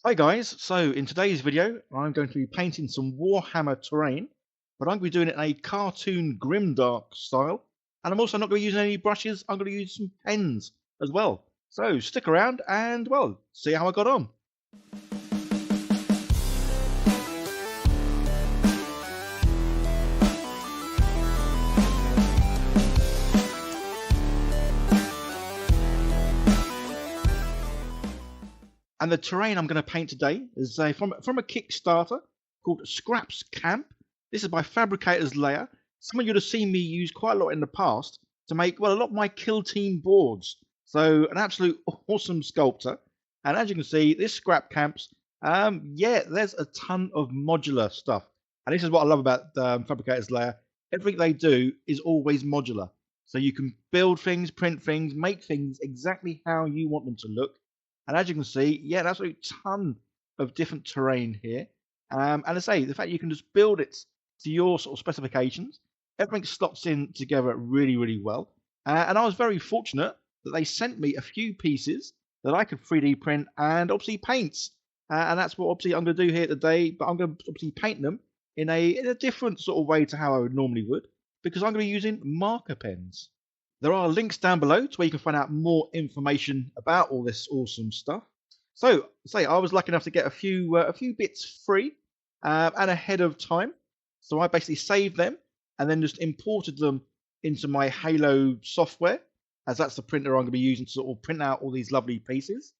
Hi guys, so in today's video I'm going to be painting some Warhammer terrain, but I'm going to be doing it in a cartoon Grimdark style, and I'm also not going to be using any brushes. I'm going to use some pens as well. So stick around and, well, see how I got on. And the terrain I'm going to paint today is from a Kickstarter called Scraps Camp. This is by Fabricators Layer. Some of you have seen me use quite a lot in the past to make, well, a lot of my kill team boards. So an absolute awesome sculptor. And as you can see, this Scrap Camps, yeah, there's a ton of modular stuff. And this is what I love about Fabricators Layer. Everything they do is always modular. So you can build things, print things, make things exactly how you want them to look. And as you can see, yeah, an absolute ton of different terrain here. And I say, the fact you can just build it to your sort of specifications, everything slots in together really, really well. And I was very fortunate that they sent me a few pieces that I could 3D print and obviously paint. And that's what obviously I'm going to do here today. But I'm going to obviously paint them in a different sort of way to how I would normally would, because I'm going to be using marker pens. There are links down below to where you can find out more information about all this awesome stuff. So, I was lucky enough to get a few bits free and ahead of time. So I basically saved them and then just imported them into my Halo software, as that's the printer I'm going to be using to sort of print out all these lovely pieces.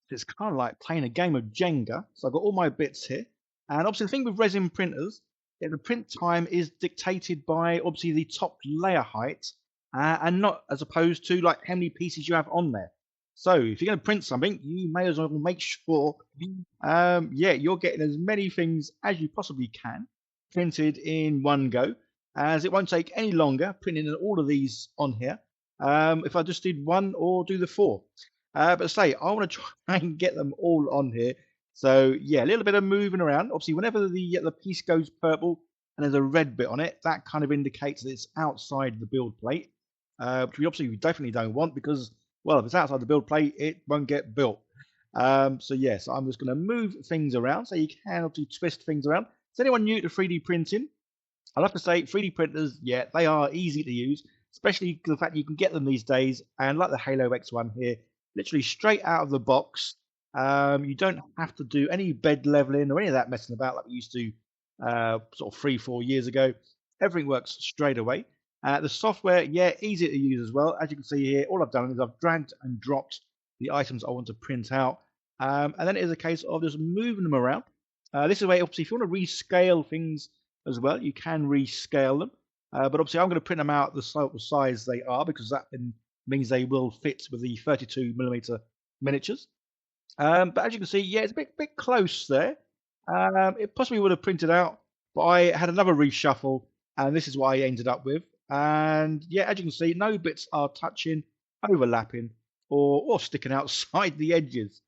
It's kind of like playing a game of Jenga. So I've got all my bits here. And obviously the thing with resin printers, the print time is dictated by obviously the top layer height and not as opposed to like how many pieces you have on there. So if you're going to print something, you may as well make sure, yeah, you're getting as many things as you possibly can printed in one go, as it won't take any longer printing all of these on here. If I just did one or do the four, but I want to try and get them all on here. So yeah, a little bit of moving around. Obviously, whenever the piece goes purple and there's a red bit on it, that kind of indicates that it's outside the build plate. Which we definitely don't want, because, well, if it's outside the build plate, it won't get built. So yes, I'm just going to move things around so you can obviously twist things around. Is anyone new to 3D printing? I'll have to say 3D printers, yeah, they are easy to use, especially the fact you can get them these days. And like the HALOT-X1 here, literally straight out of the box. You don't have to do any bed leveling or any of that messing about like we used to sort of 3-4 years ago. Everything works straight away. The software, yeah, easy to use as well. As you can see here, all I've done is I've dragged and dropped the items I want to print out. And then it is a case of just moving them around. This is where, obviously, if you want to rescale things as well, you can rescale them. But obviously, I'm going to print them out the size they are, because that means they will fit with the 32mm miniatures. But as you can see, yeah, it's a bit close there. It possibly would have printed out, but I had another reshuffle, and this is what I ended up with. And yeah, as you can see, no bits are touching, overlapping, or sticking outside the edges.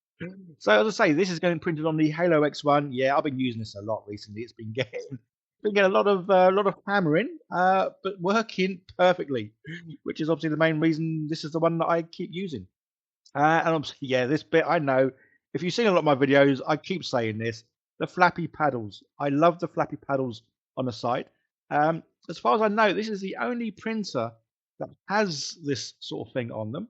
So as I say, this is getting printed on the HALOT-X1. Yeah, I've been using this a lot recently. It's been getting a lot of hammering, but working perfectly, which is obviously the main reason this is the one that I keep using. And obviously, yeah, this bit, I know, if you've seen a lot of my videos, I keep saying this, the flappy paddles. I love the flappy paddles on the side. As far as I know, this is the only printer that has this sort of thing on them.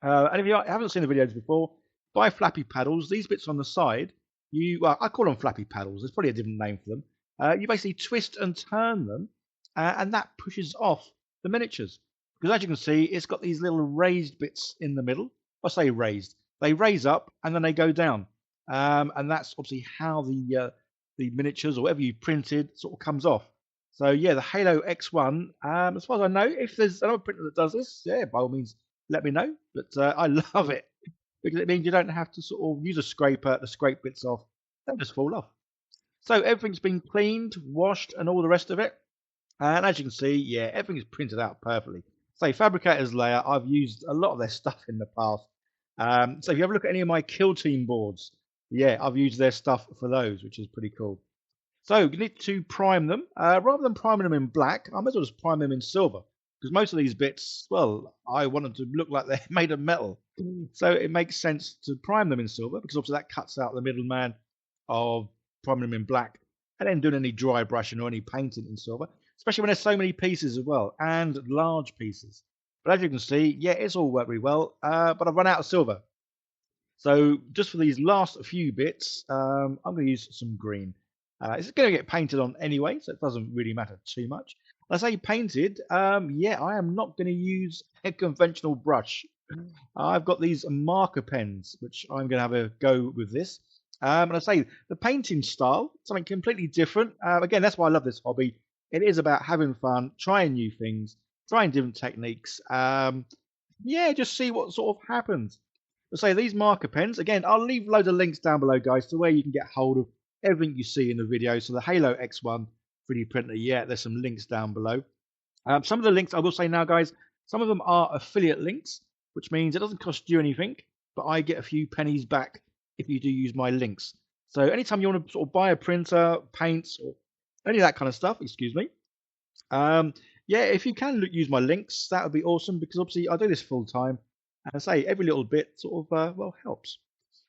And if you haven't seen the videos before, by flappy paddles, these bits on the side, I call them flappy paddles. There's probably a different name for them. You basically twist and turn them, and that pushes off the miniatures. Because as you can see, it's got these little raised bits in the middle. I say raised. They raise up and then they go down. And that's obviously how the miniatures or whatever you printed sort of comes off. So yeah, the HALOT-X1, as far as I know, if there's another printer that does this, yeah, by all means, let me know. But I love it, because it means you don't have to sort of use a scraper to scrape bits off. They'll just fall off. So everything's been cleaned, washed, and all the rest of it. And as you can see, yeah, everything's printed out perfectly. So Fabricators Layer, I've used a lot of their stuff in the past. So if you have a look at any of my kill team boards, yeah, I've used their stuff for those, which is pretty cool. So you need to prime them. Rather than priming them in black, I might as well just prime them in silver, because most of these bits, well, I want them to look like they're made of metal. So it makes sense to prime them in silver because obviously that cuts out the middleman of priming them in black and then doing any dry brushing or any painting in silver, especially when there's so many pieces as well and large pieces. But as you can see, yeah, it's all worked really well, but I've run out of silver. So just for these last few bits, I'm going to use some green. It's going to get painted on anyway, so it doesn't really matter too much. I say painted, yeah, I am not going to use a conventional brush. I've got these marker pens, which I'm going to have a go with this. And I say the painting style, something completely different. Again, that's why I love this hobby. It is about having fun, trying new things, trying different techniques. Yeah, just see what sort of happens. Let's say these marker pens, again, I'll leave loads of links down below, guys, to where you can get hold of everything you see in the video. So the HALOT-X1 3D printer, yeah, there's some links down below. Some of the links I will say now, guys, some of them are affiliate links, which means it doesn't cost you anything, but I get a few pennies back if you do use my links. So anytime you want to sort of buy a printer, paints, or any of that kind of stuff, excuse me, yeah, if you can use my links, that would be awesome because obviously I do this full time. And I say every little bit sort of well helps.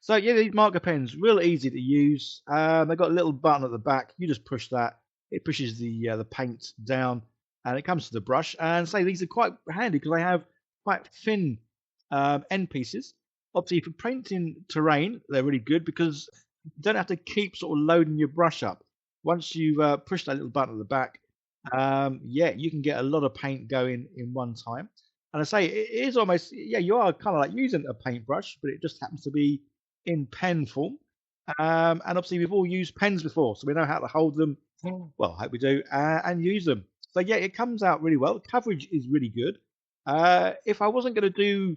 So yeah, these marker pens real easy to use. They've got a little button at the back. You just push that. It pushes the paint down, and it comes to the brush. And say these are quite handy because they have quite thin end pieces. Obviously, for painting terrain, they're really good because you don't have to keep sort of loading your brush up. Once you push that little button at the back, yeah, you can get a lot of paint going in one time. And I say it is almost, yeah, you are kind of like using a paintbrush, but it just happens to be in pen form. And obviously, we've all used pens before, so we know how to hold them. Well, I hope we do, and use them. So yeah, it comes out really well. Coverage is really good. If I wasn't going to do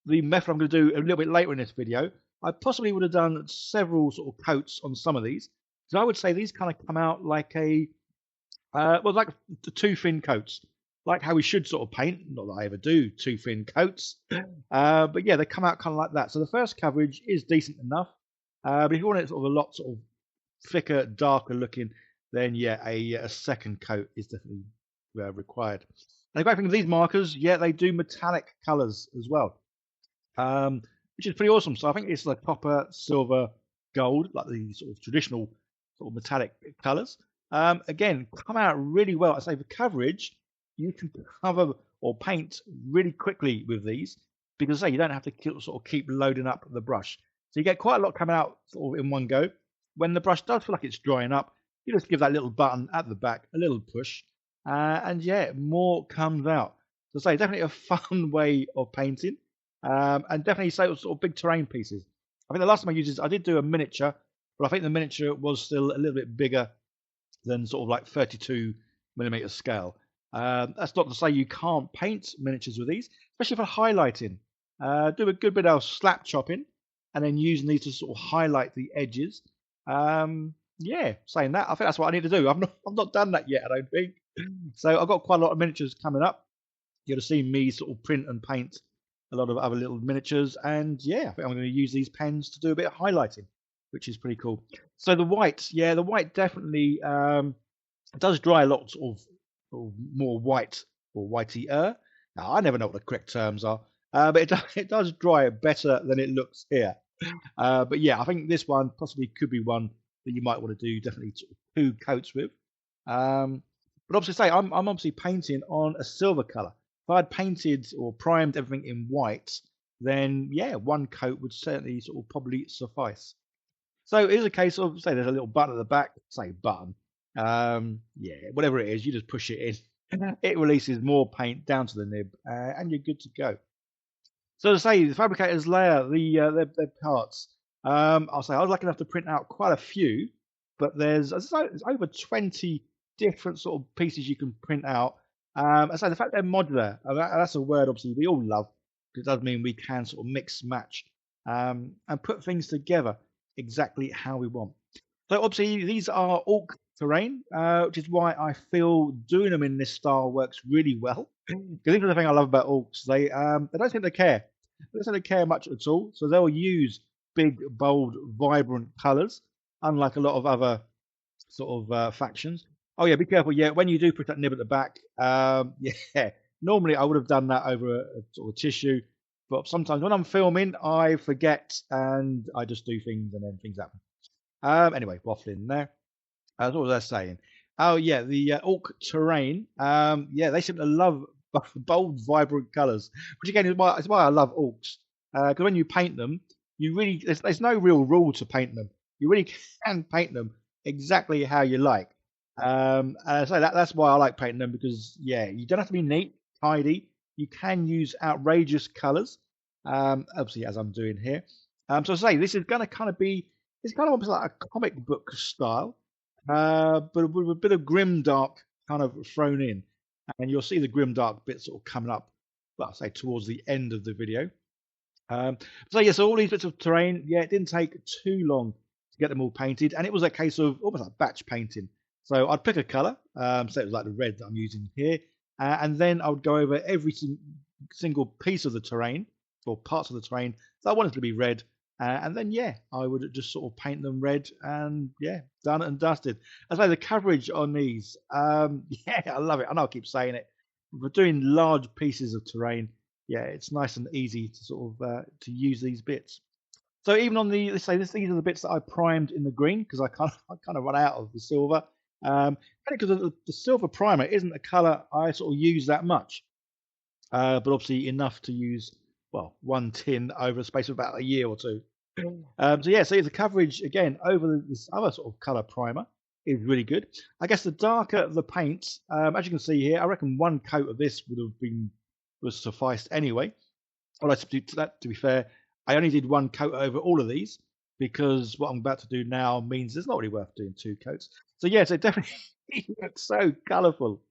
the method I'm going to do a little bit later in this video, I possibly would have done several sort of coats on some of these. So I would say these kind of come out like a, well, like the two thin coats. Like how we should sort of paint. Not that I ever do two thin coats, but yeah, they come out kind of like that. So the first coverage is decent enough, but if you want it sort of a lot sort of thicker, darker looking, then yeah, a second coat is definitely required. And the great thing with these markers, yeah, they do metallic colours as well, which is pretty awesome. So I think it's like copper, silver, gold, like the sort of traditional sort of metallic colours. Again, come out really well. I say for coverage, you can cover or paint really quickly with these because say you don't have to sort of keep loading up the brush. So you get quite a lot coming out sort of in one go. When the brush does feel like it's drying up, you just give that little button at the back a little push, and yeah, more comes out. So say definitely a fun way of painting, and definitely say sort of big terrain pieces. I think the last time I did do a miniature, but I think the miniature was still a little bit bigger than sort of like 32mm scale. That's not to say you can't paint miniatures with these, especially for highlighting. Do a good bit of slap chopping and then using these to sort of highlight the edges. Yeah, saying that, I think that's what I need to do. I've not done that yet, I don't think. So I've got quite a lot of miniatures coming up. You're going to see me sort of print and paint a lot of other little miniatures. And yeah, I think I'm going to use these pens to do a bit of highlighting, which is pretty cool. So the white, yeah, the white definitely does dry a lot sort of more white or whitey-er. Now, I never know what the correct terms are, but it does dry better than it looks here. But yeah, I think this one possibly could be one that you might want to do definitely two coats with. But obviously, say I'm obviously painting on a silver color. If I'd painted or primed everything in white, then yeah, one coat would certainly sort of probably suffice. So it is a case of say there's a little button at the back, say button. Yeah, whatever it is, you just push it in. It releases more paint down to the nib, and you're good to go. So to say, the fabricators layer their parts. I'll say I was lucky enough to print out quite a few, but there's over 20 different sort of pieces you can print out. I say the fact they're modular, that's a word obviously we all love because it does mean we can sort of mix match and put things together exactly how we want. So obviously these are orc terrain, which is why I feel doing them in this style works really well. Because this is the thing I love about orcs. They don't think they care. They don't think they care much at all. So they'll use big, bold, vibrant colours, unlike a lot of other sort of factions. Oh yeah, be careful. Yeah, when you do put that nib at the back, yeah. Normally I would have done that over a sort of tissue. but sometimes when I'm filming, I forget and I just do things and then things happen. Anyway, waffling there. What was I saying? Oh yeah, the orc terrain. Yeah, they seem to love bold, vibrant colours, which again is why I love orcs. Because when you paint them, you really there's no real rule to paint them. You really can paint them exactly how you like. So that's why I like painting them because yeah, you don't have to be neat, tidy. You can use outrageous colours. Obviously, as I'm doing here. So I say this is going to kind of be it's kind of almost like a comic book style but with a bit of grimdark kind of thrown in, and you'll see the grimdark bit sort of coming up. Well, say towards the end of the video. Um, so yeah, so all these bits of terrain, yeah, it didn't take too long to get them all painted, and it was a case of almost like batch painting. So I'd pick a colour, so it was like the red that I'm using here, and then I would go over every single piece of the terrain or parts of the terrain that I wanted to be red, and then yeah, I would just sort of paint them red, and yeah, done and dusted. I say the coverage on these, yeah, I love it. I know I keep saying it. For doing large pieces of terrain, yeah, it's nice and easy to sort of to use these bits. So even on the let's say these are the bits that I primed in the green because I kind of run out of the silver. Because the silver primer isn't a colour I sort of use that much, but obviously enough to use well one tin over a space of about a year or two. So yeah, so the coverage again over this other sort of color primer is really good. I guess the darker the paint, as you can see here, I reckon one coat of this would have been was sufficed anyway. Although to be fair, I only did one coat over all of these because what I'm about to do now means it's not really worth doing two coats. So yeah, so it definitely looks so colourful.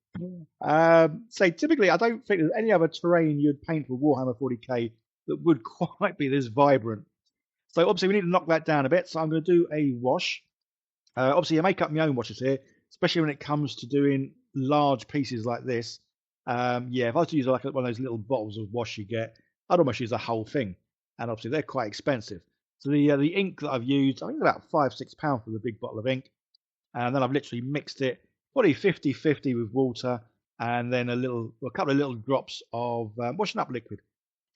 So typically, I don't think there's any other terrain you'd paint for Warhammer 40k that would quite be this vibrant. So obviously we need to knock that down a bit. So I'm going to do a wash. Obviously I make up my own washes here, especially when it comes to doing large pieces like this. Yeah, if I was to use like one of those little bottles of wash you get, I'd almost use the whole thing. And obviously they're quite expensive. So the ink that I've used, I think it's about £5-6 for the big bottle of ink. And then I've literally mixed it probably 50-50 with water and then a couple of little drops of washing up liquid,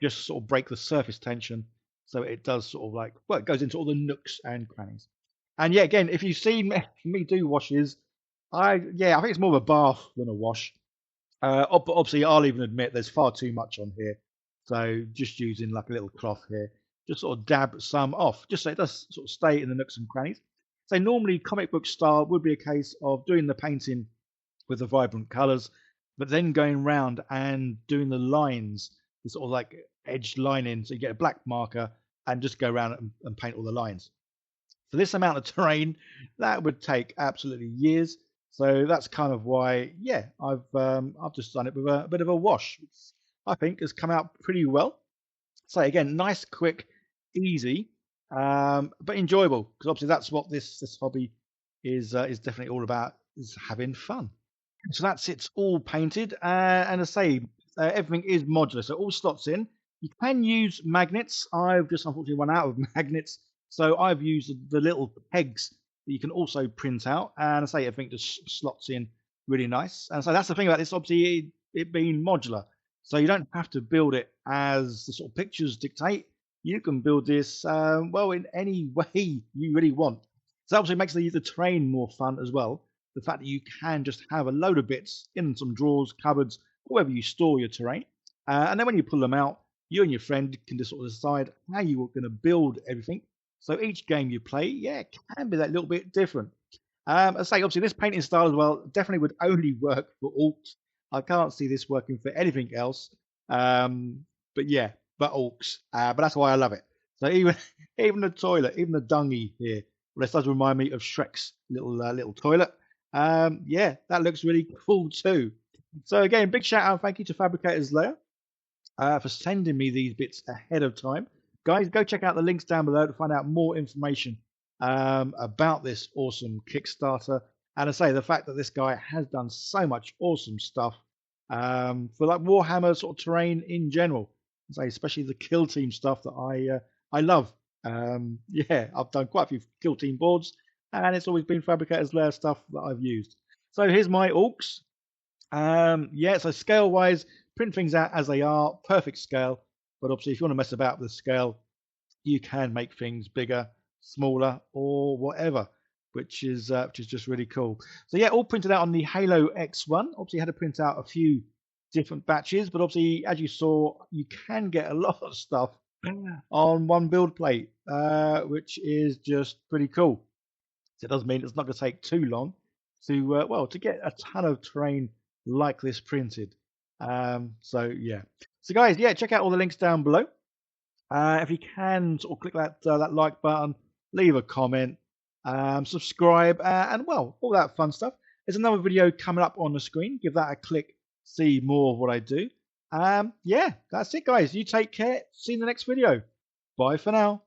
just to sort of break the surface tension. So it does sort of like, well, it goes into all the nooks and crannies. And yeah, again, if you see me do washes, I think it's more of a bath than a wash. But obviously, I'll even admit there's far too much on here. So just using like a little cloth here, just sort of dab some off, just so it does sort of stay in the nooks and crannies. So normally comic book style would be a case of doing the painting with the vibrant colours, but then going round and doing the lines, the sort of like edged lining. So you get a black marker and just go around and paint all the lines. For this amount of terrain, that would take absolutely years. So that's kind of why, yeah, I've just done it with a bit of a wash, which I think has come out pretty well. So again, nice, quick, easy, but enjoyable because obviously that's what this hobby is definitely all about, is having fun. So that's it's all painted, and I say everything is modular, so it all slots in. You can use magnets. I've just unfortunately run out of magnets, so I've used the little pegs that you can also print out, and I say everything just slots in really nice. And so that's the thing about this, obviously it being modular, so you don't have to build it as the sort of pictures dictate. You can build this well in any way you really want. So that obviously makes the terrain more fun as well. The fact that you can just have a load of bits in some drawers, cupboards, wherever you store your terrain. And then when you pull them out, you and your friend can just sort of decide how you're going to build everything. So each game you play, yeah, can be that little bit different. I say, obviously, this painting style as well definitely would only work for orcs. I can't see this working for anything else. But yeah, but orcs. But that's why I love it. So even the toilet, even the dungy here, well, this does remind me of Shrek's little toilet. Yeah, that looks really cool too. So again, big shout out, thank you to Fabricators Layer for sending me these bits ahead of time. Guys, go check out the links down below to find out more information about this awesome Kickstarter. And I say the fact that this guy has done so much awesome stuff for like Warhammer sort of terrain in general. I say especially the kill team stuff that I love. Yeah, I've done quite a few kill team boards, and it's always been Fabricators Layer stuff that I've used. So here's my orcs. Yeah, so scale wise, print things out as they are, perfect scale. But obviously, if you want to mess about with the scale, you can make things bigger, smaller, or whatever, which is just really cool. So yeah, all printed out on the HALOT-X1. Obviously, had to print out a few different batches, but obviously, as you saw, you can get a lot of stuff on one build plate, which is just pretty cool. So it does mean it's not going to take too long to to get a ton of terrain like this printed. So yeah. So guys, yeah, check out all the links down below. If you can, sort of click that like button, leave a comment, subscribe, and well, all that fun stuff. There's another video coming up on the screen. Give that a click, see more of what I do. Yeah, that's it, guys. You take care. See you in the next video. Bye for now.